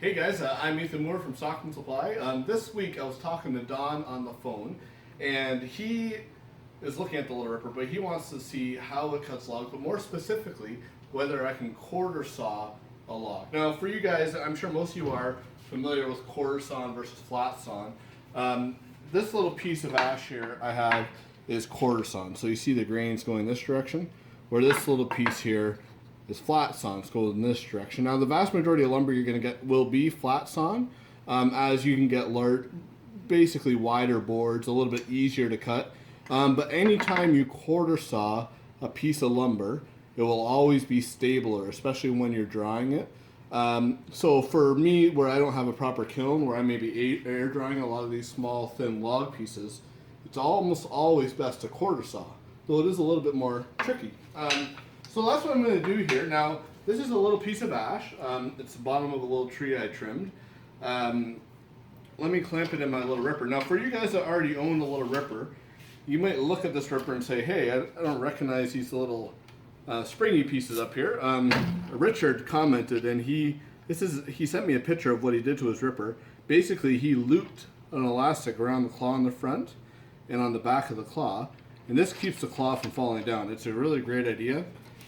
Hey guys, I'm Ethan Moore from Stockroom Supply. This week I was talking to Don on the phone, and he is looking at the Little Ripper, but he wants to see how it cuts logs, but more specifically, whether I can quarter saw a log. Now for you guys, I'm sure most of you are familiar with quarter sawing versus flat sawing. This little piece of ash here I have is quarter sawn. So you see the grains going this direction, where this little piece here is flat sawn. It's going in this direction. Now the vast majority of lumber you're going to get will be flat sawn, as you can get basically wider boards, a little bit easier to cut. But anytime you quarter saw a piece of lumber, it will always be stabler, especially when you're drying it. So for me, where I don't have a proper kiln, where I may be air drying a lot of these small thin log pieces, it's almost always best to quarter saw, though it is a little bit more tricky. So that's what I'm going to do here. Now, this is a little piece of ash. It's the bottom of a little tree I trimmed. Let me clamp it in my Little Ripper. Now, for you guys that already own the Little Ripper, you might look at this Ripper and say, hey, I don't recognize these little springy pieces up here. Richard commented, and he sent me a picture of what he did to his Ripper. Basically, he looped an elastic around the claw on the front and on the back of the claw, and this keeps the claw from falling down. It's a really great idea.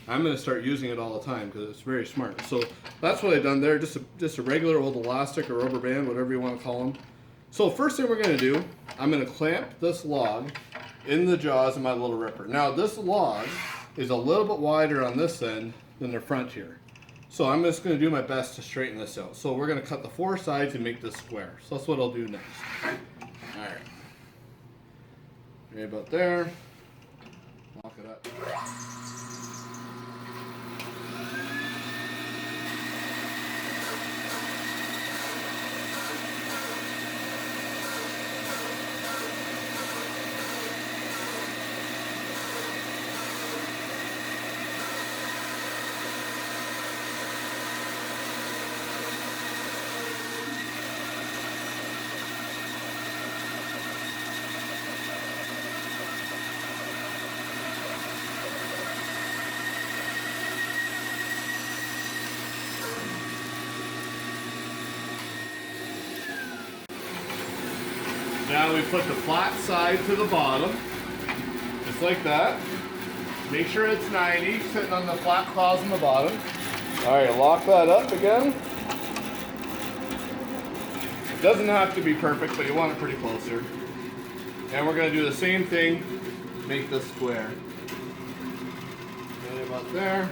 I'm going to start using it all the time because it's very smart. So that's what I've done there, just a regular old elastic or rubber band, whatever you want to call them. So first thing we're going to do, I'm going to clamp this log in the jaws of my Little Ripper. Now this log is a little bit wider on this end than the front here. So I'm just going to do my best to straighten this out. So we're going to cut the four sides and make this square. So that's what I'll do next. Alright. Right about there. Lock it up. Now we put the flat side to the bottom, just like that. Make sure it's 90, sitting on the flat claws on the bottom. Alright, lock that up again. It doesn't have to be perfect, but you want it pretty close here. And we're going to do the same thing, make this square. Right about there.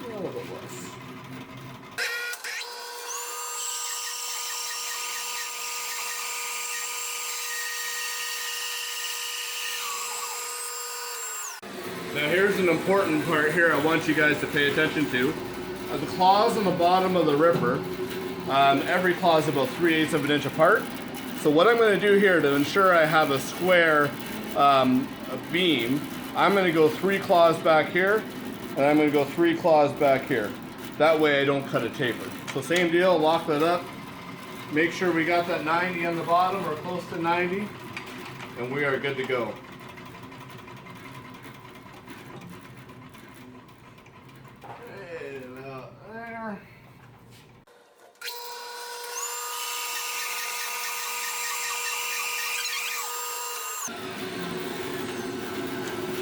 A little bit less. Now here's an important part here I want you guys to pay attention to. The claws on the bottom of the Ripper, every claw is about 3/8 of an inch apart. So what I'm going to do here to ensure I have a square beam, I'm going to go 3 claws back here, and I'm going to go 3 claws back here. That way I don't cut a taper. So same deal, lock that up. Make sure we got that 90 on the bottom or close to 90, and we are good to go.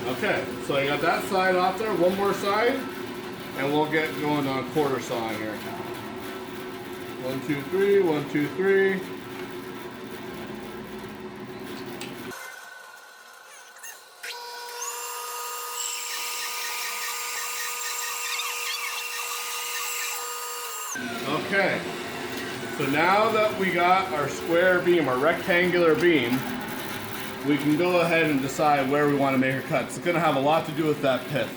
Okay, so I got that side off there, one more side, and we'll get going on quarter sawing here. 1, 2, 3, 1, 2, 3. Okay, so now that we got our square beam, our rectangular beam, we can go ahead and decide where we want to make our cuts. It's going to have a lot to do with that pith.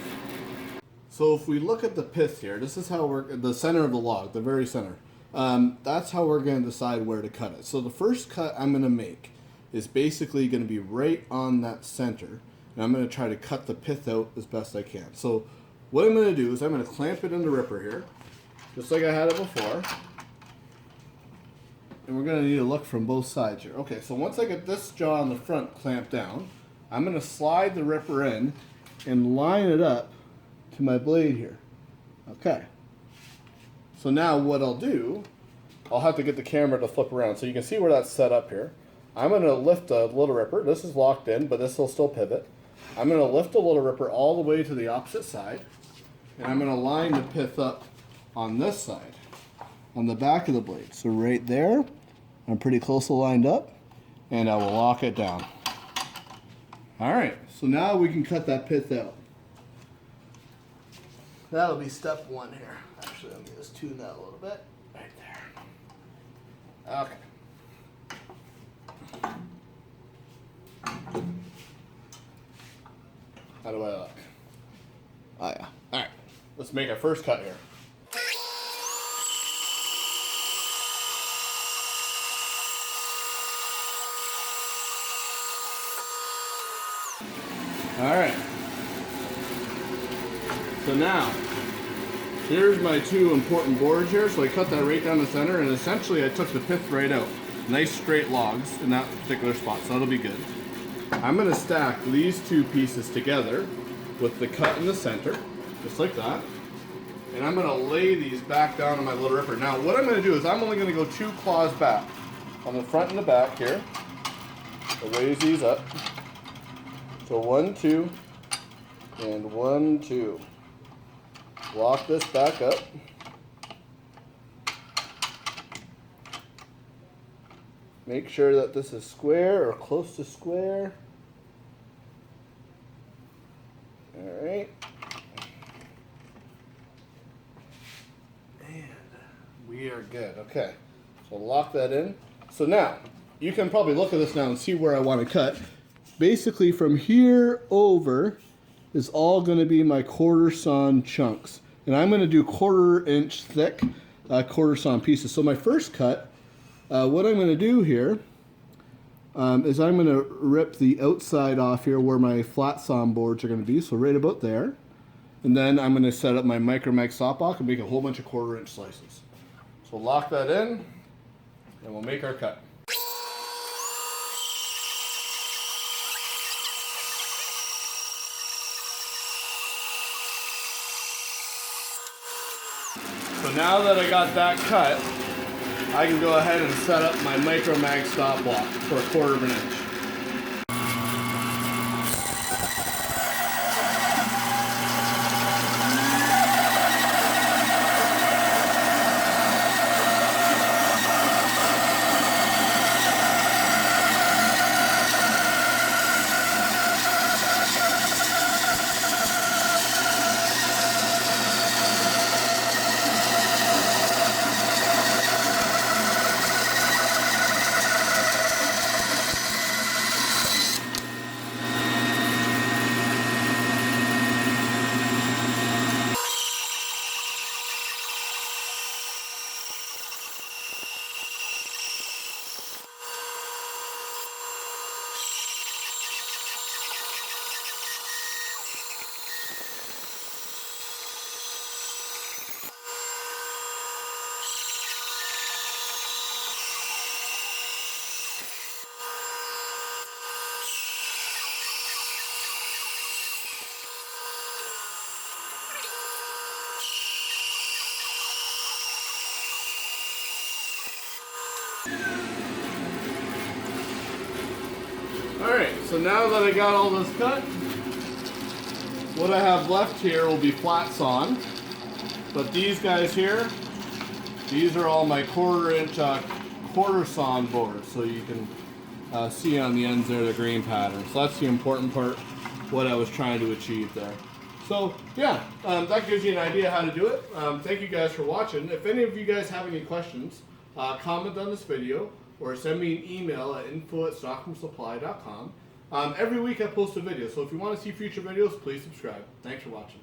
So if we look at the pith here, this is how the center of the log, the very center. That's how we're going to decide where to cut it. So the first cut I'm going to make is basically going to be right on that center. And I'm going to try to cut the pith out as best I can. So what I'm going to do is I'm going to clamp it in the Ripper here, just like I had it before. And we're going to need to look from both sides here. Okay, so once I get this jaw on the front clamped down, I'm going to slide the Ripper in and line it up to my blade here. Okay. So now what I'll do, I'll have to get the camera to flip around so you can see where that's set up here. I'm going to lift the Little Ripper. This is locked in, but this will still pivot. I'm going to lift the Little Ripper all the way to the opposite side, and I'm going to line the pith up on this side, on the back of the blade. So right there, I'm pretty close to lined up, and I will lock it down. All right, so now we can cut that pith out. That'll be step one here. Actually, let me just tune that a little bit. Right there. Okay. How do I look? Oh yeah. All right. Let's make our first cut here. All right. So now, here's my two important boards here. So I cut that right down the center, and essentially I took the pith right out. Nice straight logs in that particular spot, so that'll be good. I'm going to stack these two pieces together with the cut in the center, just like that. And I'm going to lay these back down on my Little Ripper. Now what I'm going to do is I'm only going to go 2 claws back on the front and the back here. I'll raise these up. So 1, 2, and 1, 2. Lock this back up. Make sure that this is square or close to square. All right. And we are good. Okay. So lock that in. So now, you can probably look at this now and see where I want to cut. Basically from here over is all going to be my quarter sawn chunks. And I'm going to do 1/4 inch thick quarter sawn pieces. So my first cut, what I'm going to do here is I'm going to rip the outside off here where my flat sawn boards are going to be, so right about there. And then I'm going to set up my micro mag saw block and make a whole bunch of 1/4 inch slices. So lock that in, and we'll make our cut. So now that I got that cut, I can go ahead and set up my micro mag stop block for 1/4 inch. Alright, so now that I got all this cut, what I have left here will be flat sawn. But these guys here, these are all my 1/4 inch quarter sawn boards. So you can see on the ends there the grain pattern. So that's the important part, what I was trying to achieve there. So yeah, that gives you an idea how to do it. Thank you guys for watching. If any of you guys have any questions, comment on this video or send me an email at info@stockroomsupply.com. Every week I post a video, so if you want to see future videos, please subscribe. Thanks for watching.